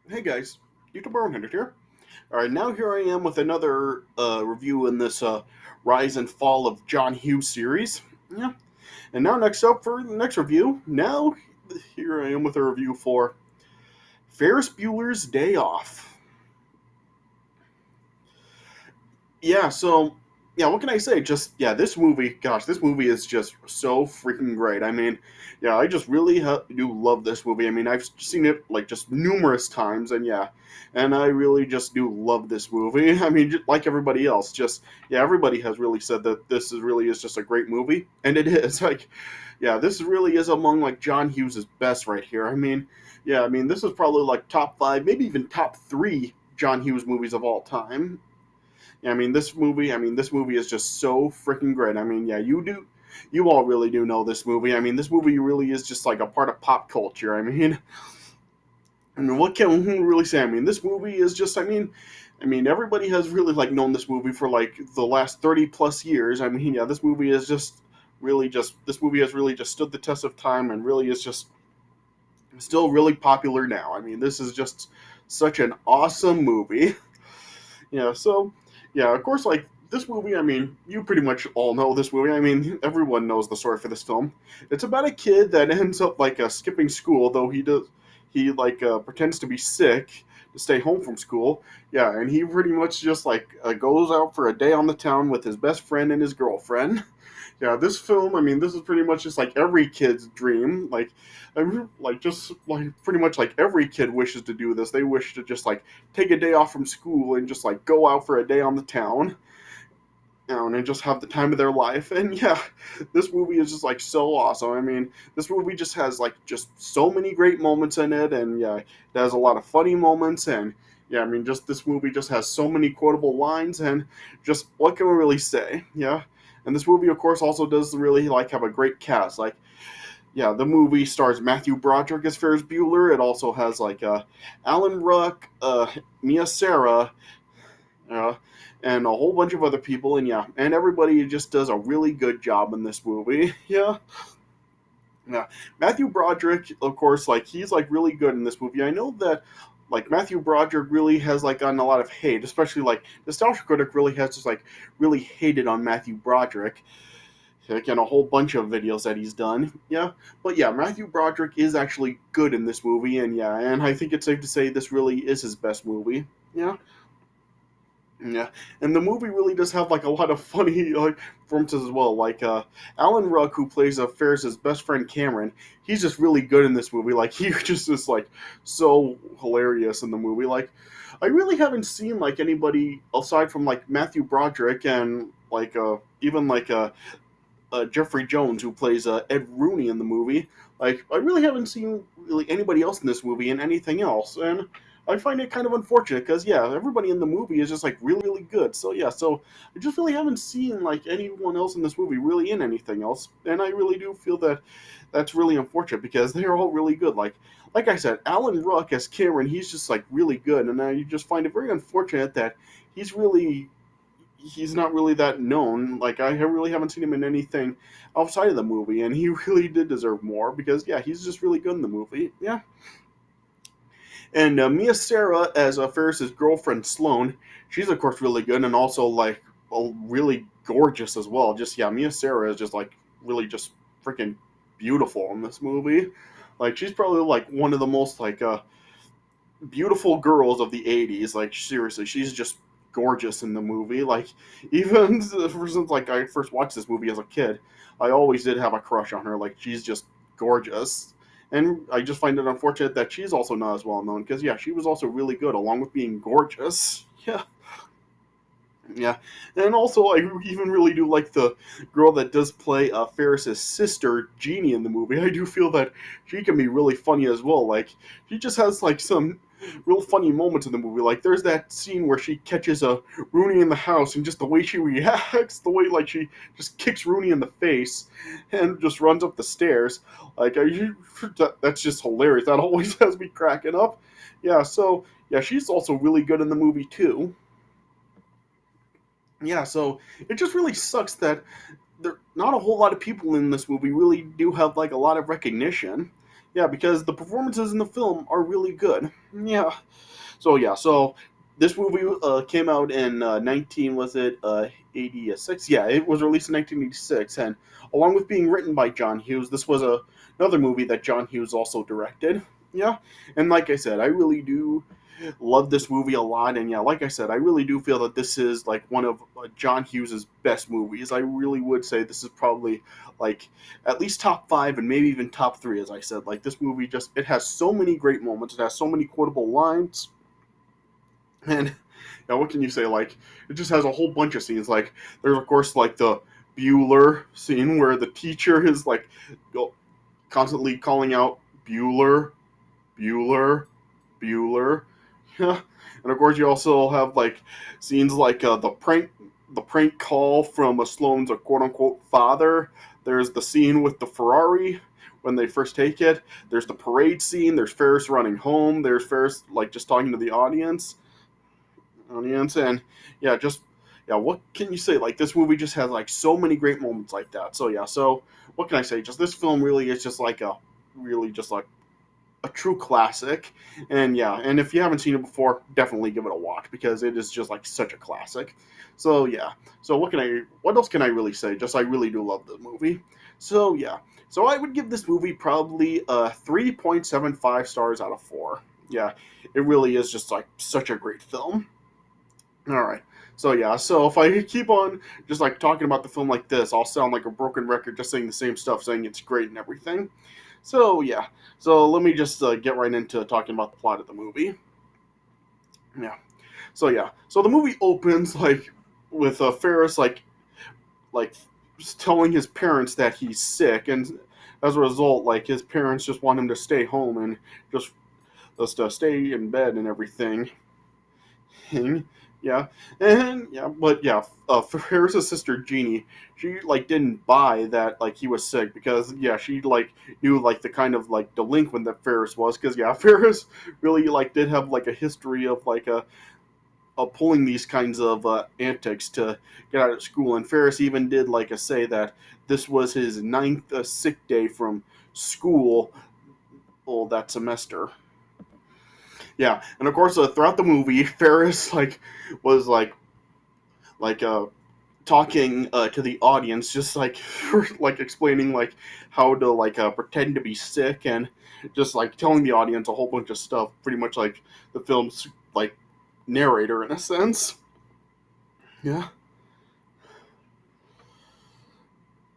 Hey guys, YouTube Hunter here. All right, now here I am with another review in this Rise and Fall of John Hughes series. Yeah, and now next up for the next review. Now here I am with a review for Ferris Bueller's Day Off. Yeah, what can I say? Just this movie. Gosh, this movie is just so freaking great. I mean, yeah, I just really do love this movie. I mean, I've seen it like just numerous times, and yeah, and I really just do love this movie. I mean, just like everybody else, just everybody has really said that this is really is just a great movie, and it is. Like, yeah, this really is among like John Hughes's best right here. I mean, I mean, this is probably like top five, maybe even top three John Hughes movies of all time. Yeah, I mean, this movie is just so freaking great. I mean, you all really do know this movie. I mean, this movie really is just like a part of pop culture. I mean, what can we really say? I mean, this movie is just, I mean, everybody has really like known this movie for like the last 30 plus years. I mean, yeah, this movie is just really just this movie has really just stood the test of time and really is just still really popular now. I mean, this is just such an awesome movie. Of course, like this movie, I mean, you pretty much all know this movie. I mean, everyone knows the story for this film. It's about a kid that ends up like skipping school, though he like pretends to be sick to stay home from school. Yeah, and he pretty much just like goes out for a day on the town with his best friend and his girlfriend. Yeah, this film, I mean, this is pretty much just like every kid's dream. Like just like pretty much like every kid wishes to do this. They wish to just like take a day off from school and just like go out for a day on the town, and just have the time of their life. And yeah, this movie is just like so awesome. I mean, this movie just has like just so many great moments in it, and yeah, it has a lot of funny moments. And yeah, I mean, just this movie just has so many quotable lines, and just what can we really say? Yeah. And this movie, of course, also does really like have a great cast. Like, yeah, the movie stars Matthew Broderick as Ferris Bueller. It also has like Alan Ruck, Mia Sara, uh, and a whole bunch of other people. And yeah, and everybody just does a really good job in this movie. Yeah. Matthew Broderick, of course, like he's like really good in this movie. I know that like Matthew Broderick really has like gotten a lot of hate, especially like Nostalgia Critic really has just like really hated on Matthew Broderick. Like in a whole bunch of videos that he's done. Yeah. But yeah, Matthew Broderick is actually good in this movie, and yeah, and I think it's safe to say this really is his best movie. Yeah. Yeah, and the movie really does have like a lot of funny like performances as well. Like Alan Ruck, who plays Ferris's best friend Cameron, he's just really good in this movie. Like he just is like so hilarious in the movie. Like I really haven't seen like anybody aside from like Matthew Broderick and like even like Jeffrey Jones, who plays Ed Rooney in the movie. Like, I really haven't seen really anybody else in this movie in anything else, and I find it kind of unfortunate because yeah, everybody in the movie is just like really good. So yeah, so I just really haven't seen like anyone else in this movie really in anything else, and I really do feel that that's really unfortunate because they're all really good. Like I said, Alan Ruck as Cameron, he's just like really good, and I just find it very unfortunate that he's really he's not really that known. Like I really haven't seen him in anything outside of the movie, and he really did deserve more because yeah, he's just really good in the movie. Yeah, and Mia Sara as Ferris's girlfriend Sloane, she's of course really good and also like really gorgeous as well. Just yeah, Mia Sara is just like really just freaking beautiful in this movie. Like she's probably like one of the most like beautiful girls of the 80s. Like seriously, she's just gorgeous in the movie. Like even since like I first watched this movie as a kid, I always did have a crush on her. Like she's just gorgeous. And I just find it unfortunate that she's also not as well known because yeah, she was also really good along with being gorgeous. Yeah. Yeah, and also I even really do like the girl that does play Ferris's sister, Jeannie, in the movie. I do feel that she can be really funny as well. Like she just has like some real funny moments in the movie. Like there's that scene where she catches a Rooney in the house, and just the way she reacts, the way like she just kicks Rooney in the face and just runs up the stairs. Like that's just hilarious. That always has me cracking up. Yeah, so yeah, she's also really good in the movie too. Yeah, so it just really sucks that there not a whole lot of people in this movie really do have like a lot of recognition. Yeah, because the performances in the film are really good. Yeah. So this movie came out in 19 was it 86? Yeah, it was released in 1986, and along with being written by John Hughes, this was another movie that John Hughes also directed. Yeah, and like I said, I really do love this movie a lot, and yeah, like I said, I really do feel that this is like one of John Hughes's best movies. I really would say this is probably like at least top five and maybe even top three, as I said. Like this movie just it has so many great moments. It has so many quotable lines, and yeah, what can you say? Like it just has a whole bunch of scenes. Like there's of course like the Bueller scene where the teacher is like constantly calling out Bueller, Bueller, Bueller. Yeah, and of course you also have like scenes like the prank call from a Sloane's a quote unquote father. There's the scene with the Ferrari when they first take it. There's the parade scene. There's Ferris running home. There's Ferris like just talking to the audience, and yeah, just yeah. What can you say? Like this movie just has like so many great moments like that. So yeah, so what can I say? Just this film really is just like a really just like a true classic. And yeah, and if you haven't seen it before, definitely give it a watch because it is just like such a classic. So yeah. So what else can I really say? Just I really do love the movie. So yeah. So I would give this movie probably 3.75 stars out of 4. Yeah. It really is just like such a great film. All right. So yeah, so if I keep on just like talking about the film like this, I'll sound like a broken record just saying the same stuff, saying it's great and everything. So yeah, so let me just get right into talking about the plot of the movie. Yeah. So yeah, so the movie opens like with Ferris like telling his parents that he's sick, and as a result, like his parents just want him to stay home and just stay in bed and everything. Yeah, and yeah, but yeah, Ferris's sister Jeannie, she like didn't buy that like he was sick because yeah, she like knew like the kind of like delinquent that Ferris was because yeah, Ferris really like did have like a history of like pulling these kinds of antics to get out of school, and Ferris even did like a say that this was his ninth sick day from school, all that semester. Yeah, and of course, throughout the movie, Ferris like was like talking to the audience, just like like explaining like how to like pretend to be sick and just like telling the audience a whole bunch of stuff, pretty much like the film's like narrator in a sense. Yeah.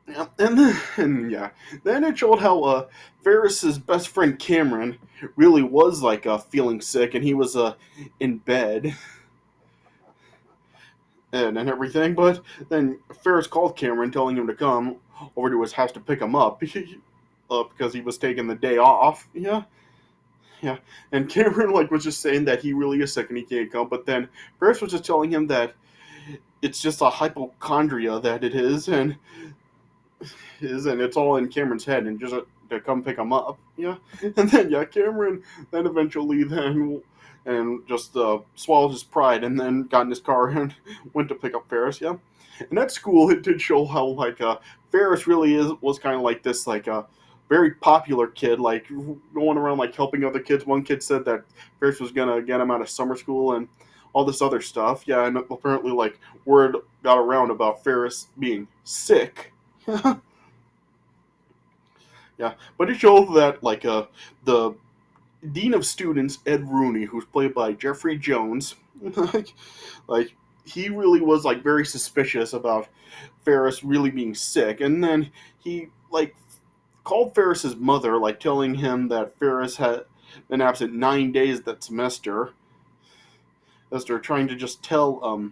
Yeah, and yeah, then it showed how Ferris's best friend Cameron really was like feeling sick, and he was in bed, and everything. But then Ferris called Cameron, telling him to come over to his house to pick him up because he was taking the day off. Yeah, yeah. And Cameron like was just saying that he really is sick and he can't come. But then Ferris was just telling him that it's just a hypochondria that it is, and it's all in Cameron's head, and just to come pick him up. Yeah, and then yeah, Cameron then eventually then and just swallowed his pride and then got in his car and went to pick up Ferris. Yeah, and at school it did show how like Ferris really is was kind of like this like very popular kid, like going around like helping other kids. One kid said that Ferris was gonna get him out of summer school and all this other stuff. Yeah, and apparently like word got around about Ferris being sick. Yeah, but it showed that like the dean of students Ed Rooney, who's played by Jeffrey Jones, like, like he really was like very suspicious about Ferris really being sick, and then he like called Ferris's mother, like telling him that Ferris had been absent 9 days that semester. As they're trying to just tell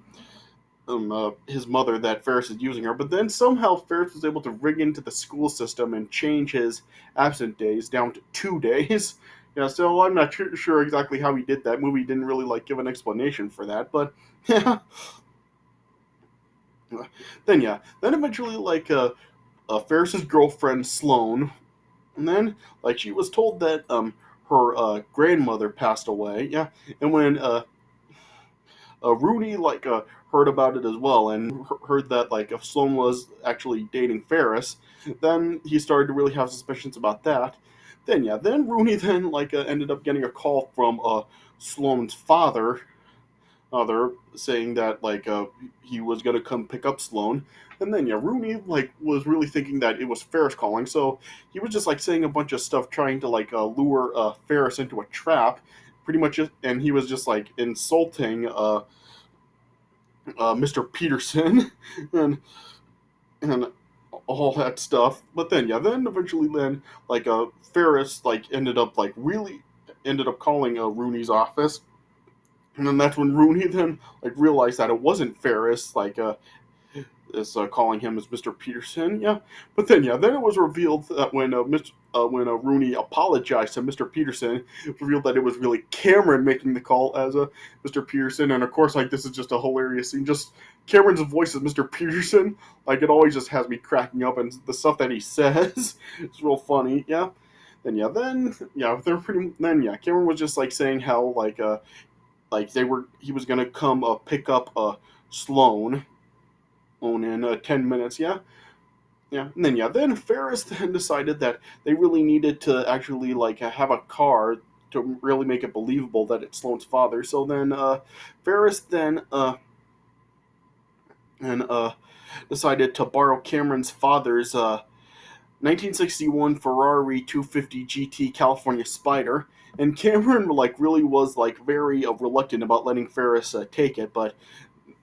his mother that Ferris is using her, but then somehow Ferris was able to rig into the school system and change his absent days down to 2 days. Yeah, so I'm not sure exactly how he did that. Movie didn't really like give an explanation for that, but yeah. Then yeah, then eventually like Ferris's girlfriend Sloane, and then like she was told that her grandmother passed away. Yeah, and when Rooney like heard about it as well and heard that like if Sloane was actually dating Ferris, then he started to really have suspicions about that. Then Rooney then ended up getting a call from Sloane's father saying that he was gonna come pick up Sloane. And then Rooney was really thinking that it was Ferris calling, so he was just saying a bunch of stuff trying to lure Ferris into a trap, pretty much. And he was just insulting Mr. Peterson and and all that stuff. But then eventually Ferris ended up really ended up calling Rooney's office, and then that's when Rooney then realized that it wasn't Ferris is calling him as Mr. Peterson. Yeah, but then it was revealed that when Rooney apologized to Mr. Peterson, it revealed that it was really Cameron making the call as Mr. Peterson, and of course this is just a hilarious scene. Just Cameron's voice as Mr. Peterson, it always just has me cracking up, and the stuff that he says is real funny. Yeah. They're pretty. Then Cameron was just saying how he was gonna come pick up Sloane in 10 minutes. Yeah. And then Ferris then decided that they really needed to actually have a car to really make it believable that it's Sloane's father. So then Ferris then and decided to borrow Cameron's father's 1961 Ferrari 250 GT California Spider. And Cameron really was very reluctant about letting Ferris take it, but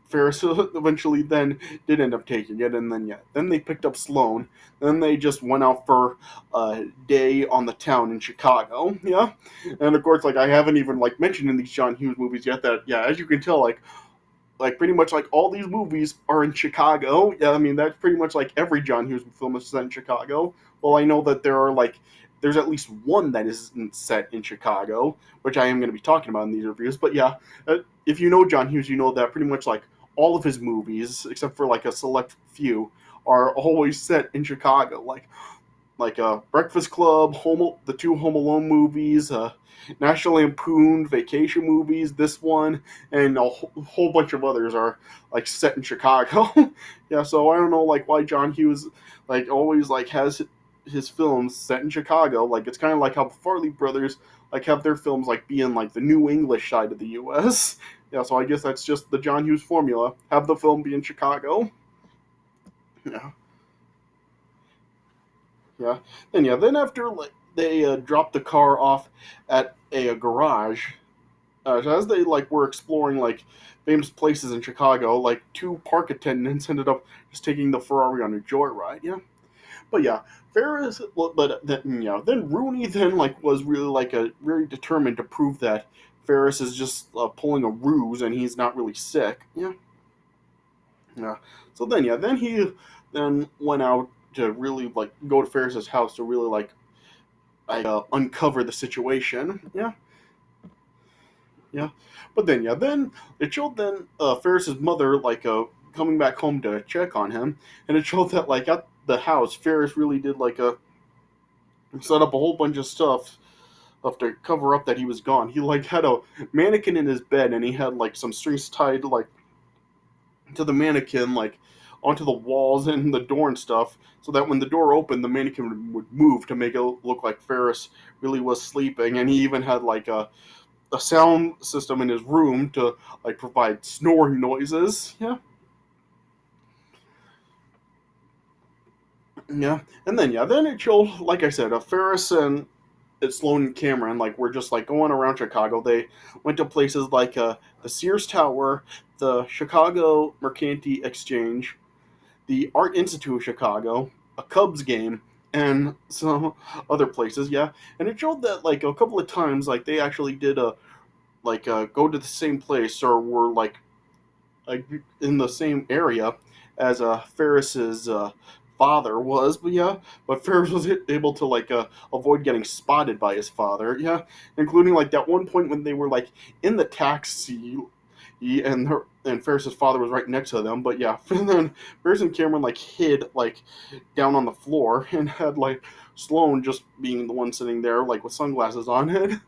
Ferris eventually then did end up taking it, and then they picked up Sloane. Then they just went out for a day on the town in Chicago. Yeah, and of course I haven't even mentioned in these John Hughes movies yet that as you can tell pretty much all these movies are in Chicago. Yeah, I mean that's pretty much every John Hughes film is set in Chicago. Well, I know that there are there's at least one that isn't set in Chicago, which I am going to be talking about in these reviews. But if you know John Hughes, you know that pretty much all of his movies, except for a select few, are always set in Chicago. Breakfast Club, the two Home Alone movies, National Lampoon Vacation movies, this one, and a whole bunch of others are set in Chicago. Yeah, so I don't know why John Hughes always has his films set in Chicago. It's kind of how the Farley brothers have their films be in the New English side of the U.S. Yeah, so I guess that's just the John Hughes formula. Have the film be in Chicago. Yeah. Yeah. Then after they dropped the car off at a garage, as they were exploring famous places in Chicago, two park attendants ended up just taking the Ferrari on a joyride. Yeah. But Ferris. But then then Rooney then was really very determined to prove that Ferris is just pulling a ruse and he's not really sick. Yeah. Yeah. So then he then went out to really go to Ferris's house to really uncover the situation. Yeah. Yeah. But then it showed Ferris's mother coming back home to check on him, and it showed that at the house Ferris really did set up a whole bunch of stuff to cover up that he was gone. He had a mannequin in his bed, and he had some strings tied to the mannequin onto the walls and the door and stuff, so that when the door opened the mannequin would move to make it look like Ferris really was sleeping. And he even had a sound system in his room to provide snoring noises. Yeah. Yeah. And then it showed, I said, Ferris and Sloane and Cameron were just going around Chicago. They went to places the Sears Tower, the Chicago Mercantile Exchange, the Art Institute of Chicago, a Cubs game, and some other places. Yeah, and it showed that a couple of times they actually did go to the same place, or were in the same area as Ferris's father was. But Ferris was able to avoid getting spotted by his father. Yeah, including that one point when they were in the taxi. And Ferris's father was right next to them. But and then Ferris and Cameron hid down on the floor, and had Sloane just being the one sitting there with sunglasses on it.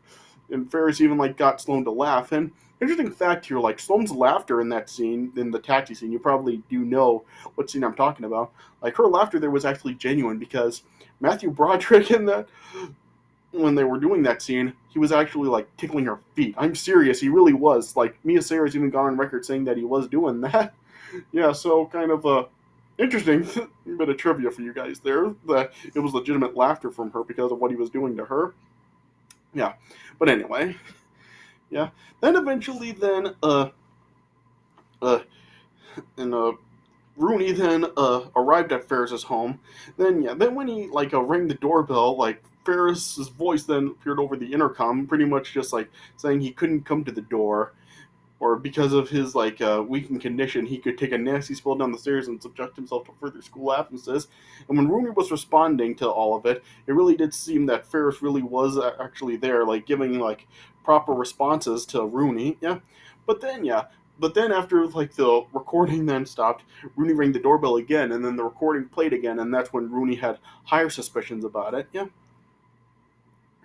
And Ferris even got Sloane to laugh. And interesting fact here, Sloane's laughter in that scene, in the taxi scene, you probably do know what scene I'm talking about. Her laughter there was actually genuine, because Matthew Broderick when they were doing that scene, he was actually like tickling her feet. I'm serious, he really was. Like Mia Sarah's even gone on record saying that he was doing that. Yeah, so kind of interesting bit of trivia for you guys there. That it was legitimate laughter from her because of what he was doing to her. Yeah, but anyway, yeah. Then eventually, uh, and Rooney then arrived at Ferris's home. Then when he like rang the doorbell, like Ferris's voice then appeared over the intercom, pretty much just like saying he couldn't come to the door, or because of his like weakened condition, he could take a nasty spill down the stairs and subject himself to further school absences. And when Rooney was responding to all of it, it really did seem that Ferris really was actually there, like giving like proper responses to Rooney. Yeah, but then yeah. But then after like the recording then stopped, Rooney rang the doorbell again, and then the recording played again, and that's when Rooney had higher suspicions about it. Yeah,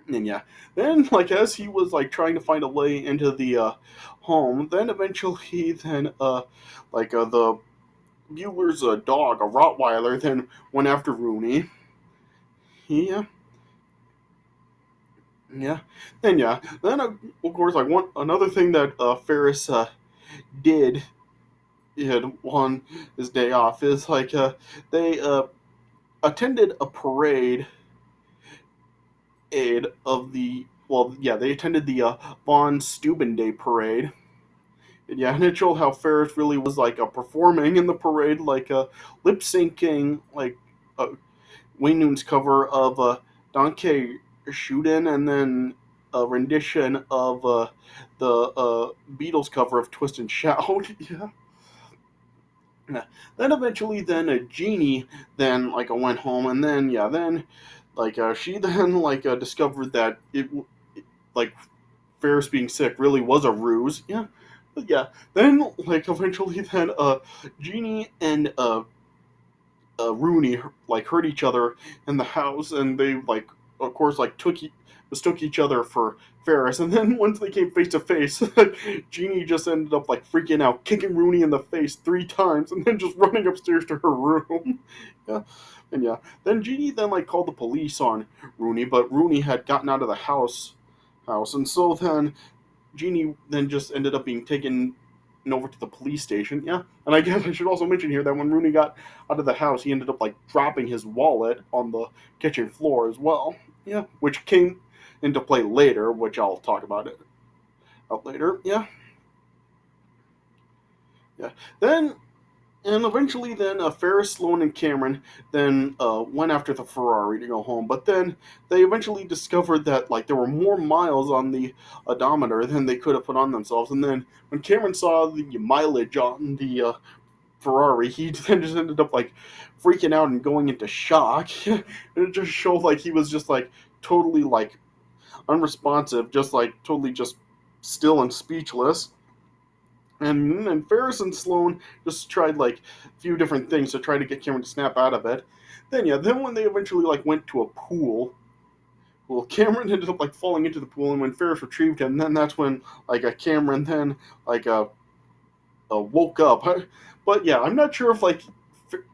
and yeah, then like as he was like trying to find a way into the home, then eventually then the Bueller's dog, a Rottweiler, then went after Rooney. Yeah, yeah, then of course like one another thing that Ferris did had on his day off is like they attended a parade aid of the well yeah they attended the von Steuben Day parade. Yeah, and it showed how Ferris really was like performing in the parade, like lip syncing, like uh, Wayne Noon's cover of Donkey Shootin', and then a rendition of the Beatles cover of Twist and Shout. Yeah. Yeah. Then eventually, then a genie then like went home, and then like she then like discovered that like Ferris being sick really was a ruse. Yeah, but yeah. Then like eventually then Jeannie and Rooney like hurt each other in the house, and they like of course like mistook each other for Ferris. And then once they came face to face, Jeannie just ended up like freaking out, kicking Rooney in the face 3 times, and then just running upstairs to her room. Yeah, and yeah. Then Jeannie then like called the police on Rooney, but Rooney had gotten out of the house, and so then Jeannie then just ended up being taken over to the police station. Yeah, and I guess I should also mention here that when Rooney got out of the house, he ended up like dropping his wallet on the kitchen floor as well. Yeah, which came into play later, which I'll talk about it out later. Yeah, yeah. Then and eventually, then Ferris, Sloan, and Cameron then went after the Ferrari to go home. But then they eventually discovered that like there were more miles on the odometer than they could have put on themselves. And then when Cameron saw the mileage on the Ferrari, he then just ended up like freaking out and going into shock. And it just showed like he was just like totally like unresponsive, just like totally just still and speechless. And Ferris and Sloan just tried like a few different things to try to get Cameron to snap out of it. Then when they eventually like went to a pool, well, Cameron ended up like falling into the pool, and when Ferris retrieved him, then that's when like Cameron then like woke up. But yeah, I'm not sure if like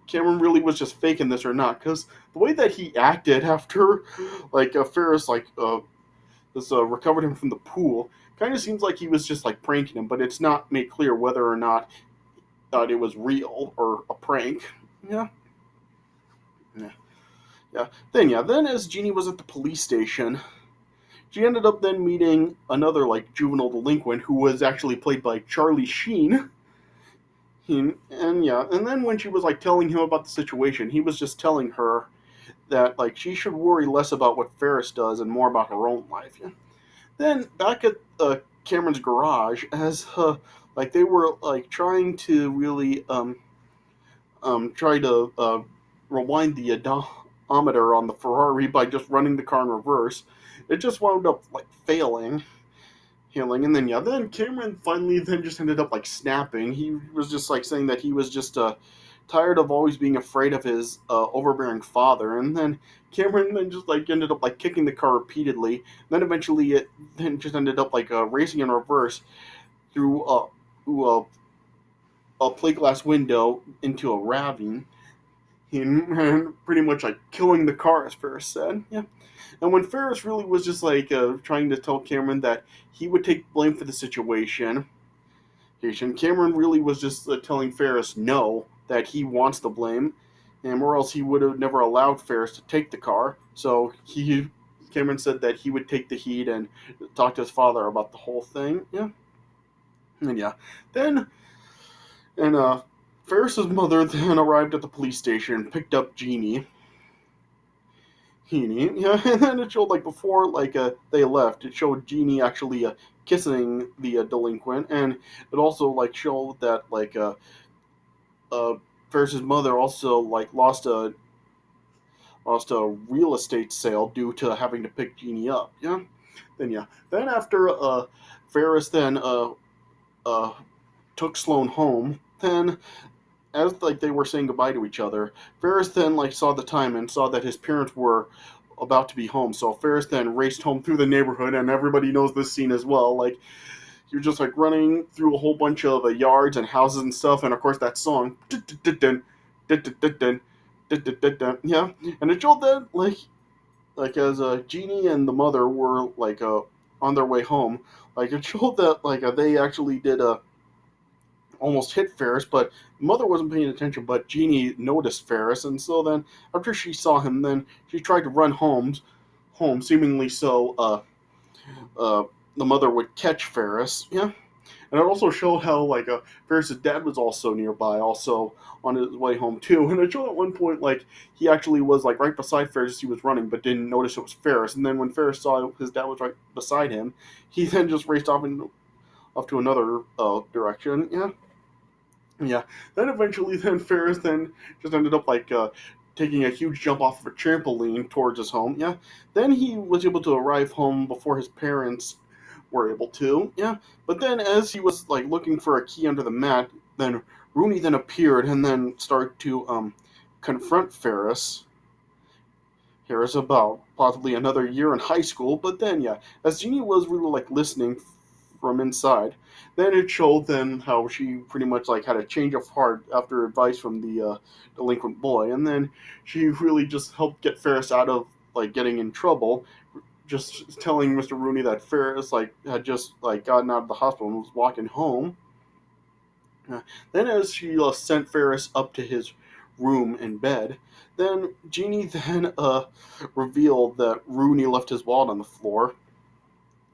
Cameron really was just faking this or not, because the way that he acted after like Ferris like this recovered him from the pool kind of seems like he was just like pranking him, but it's not made clear whether or not it was real or a prank. Yeah, yeah, yeah. Then as Jeannie was at the police station, she ended up then meeting another like juvenile delinquent who was actually played by Charlie Sheen. And then when she was like telling him about the situation, he was just telling her that like she should worry less about what Ferris does and more about her own life. Yeah. Then back at Cameron's garage, as like they were like trying to really try to rewind the odometer on the Ferrari by just running the car in reverse, it just wound up like failing, and then Cameron finally then just ended up like snapping. He was just like saying that he was just tired of always being afraid of his overbearing father, and then Cameron then just like ended up like kicking the car repeatedly. Then eventually it then just ended up like racing in reverse through a plate glass window into a ravine. and pretty much like killing the car, as Ferris said. Yeah. And when Ferris really was just like trying to tell Cameron that he would take blame for the situation, Cameron really was just telling Ferris no, that he wants the blame, and or else he would have never allowed Ferris to take the car. So Cameron said that he would take the heat and talk to his father about the whole thing. Yeah, and yeah, then and Ferris's mother then arrived at the police station and picked up Jeannie, yeah, and then it showed like before they left, it showed Jeannie actually kissing the delinquent, and it also like showed that uh, Ferris's mother also like lost a real estate sale due to having to pick Jeannie up. Yeah, then after Ferris then uh, took Sloane home, then as like they were saying goodbye to each other, Ferris then like saw the time and saw that his parents were about to be home. So Ferris then raced home through the neighborhood, and everybody knows this scene as well. Like he was just like running through a whole bunch of yards and houses and stuff, and of course that song, yeah, and it showed that like as Jeannie and the mother were on their way home, like it showed that they actually did almost hit Ferris, but the mother wasn't paying attention. But Jeannie noticed Ferris, and so then after she saw him, then she tried to run home, seemingly so uh, the mother would catch Ferris. Yeah, and it also showed how Ferris's dad was also nearby, also on his way home too. And it showed at one point like he actually was like right beside Ferris as he was running, but didn't notice it was Ferris. And then when Ferris saw his dad was right beside him, he then just raced off to another direction. Yeah, yeah. Then eventually, then Ferris then just ended up taking a huge jump off of a trampoline towards his home. Yeah. Then he was able to arrive home before his parents were able to. Yeah. But then as he was like looking for a key under the mat, then Rooney then appeared and then started to confront Ferris about possibly another year in high school. But then, yeah, as Jeannie was really like listening from inside, then it showed then how she pretty much like had a change of heart after advice from the delinquent boy, and then she really just helped get Ferris out of like getting in trouble. Just telling Mr. Rooney that Ferris like had just like gotten out of the hospital and was walking home. Then, as she sent Ferris up to his room in bed, then Jeannie then revealed that Rooney left his wallet on the floor,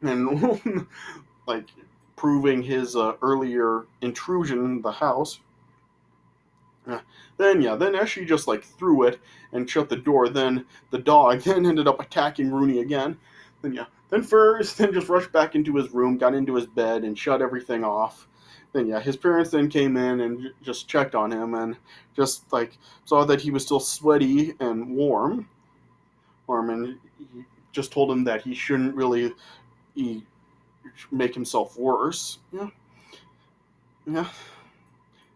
and like proving his earlier intrusion in the house. Then as she just like threw it and shut the door, then the dog then ended up attacking Rooney again. Then Ferris then just rushed back into his room, got into his bed, and shut everything off. Then his parents then came in and just checked on him and just like saw that he was still sweaty and warm, and he just told him that he shouldn't really he, make himself worse. Yeah, yeah.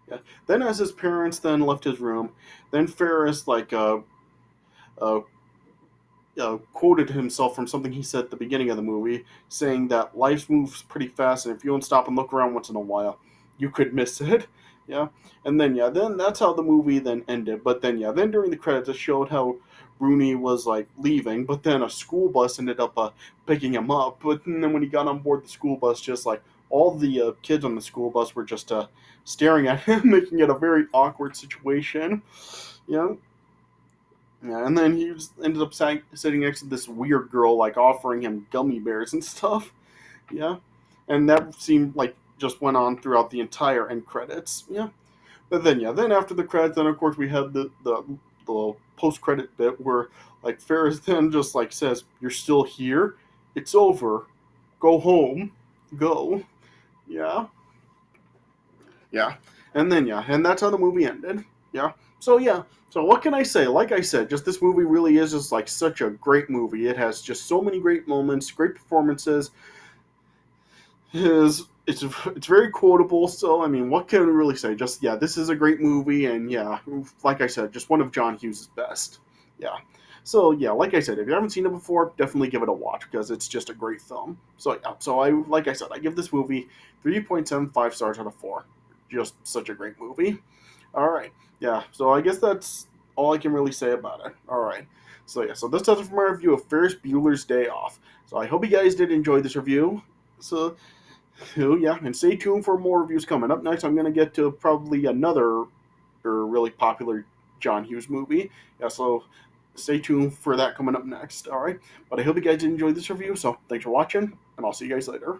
Yeah. Then, as his parents then left his room, then Ferris uh, quoted himself from something he said at the beginning of the movie, saying that life moves pretty fast, and if you don't stop and look around once in a while, you could miss it. Yeah, and then that's how the movie then ended. But then during the credits, it showed how Rooney was like leaving, but then a school bus ended up picking him up. But then when he got on board the school bus, just like all the kids on the school bus were just staring at him, making it a very awkward situation. Yeah, yeah, and then he ended up sitting next to this weird girl, like offering him gummy bears and stuff. Yeah, and that seemed like just went on throughout the entire end credits. Yeah, but then after the credits, then of course we had the post credit bit where like Ferris then just like says, "You're still here. It's over. Go home. Go." Yeah, yeah, and that's how the movie ended. Yeah. So what can I say? Like I said, just this movie really is just like such a great movie. It has just so many great moments, great performances. It's very quotable. So I mean, what can we really say? Just this is a great movie, and yeah, like I said, just one of John Hughes' best. Yeah. So like I said, if you haven't seen it before, definitely give it a watch because it's just a great film. So like I said, I give this movie 3.75 stars out of 4. Just such a great movie. All right. Yeah. So I guess all I can really say about it. All right. So yeah, so this does it for my review of Ferris Bueller's Day Off. So I hope you guys did enjoy this review. So yeah, and stay tuned for more reviews coming. Up next, I'm gonna get to probably another really popular John Hughes movie. Yeah, so stay tuned for that coming up next. All right, but I hope you guys did enjoy this review. So thanks for watching, and I'll see you guys later.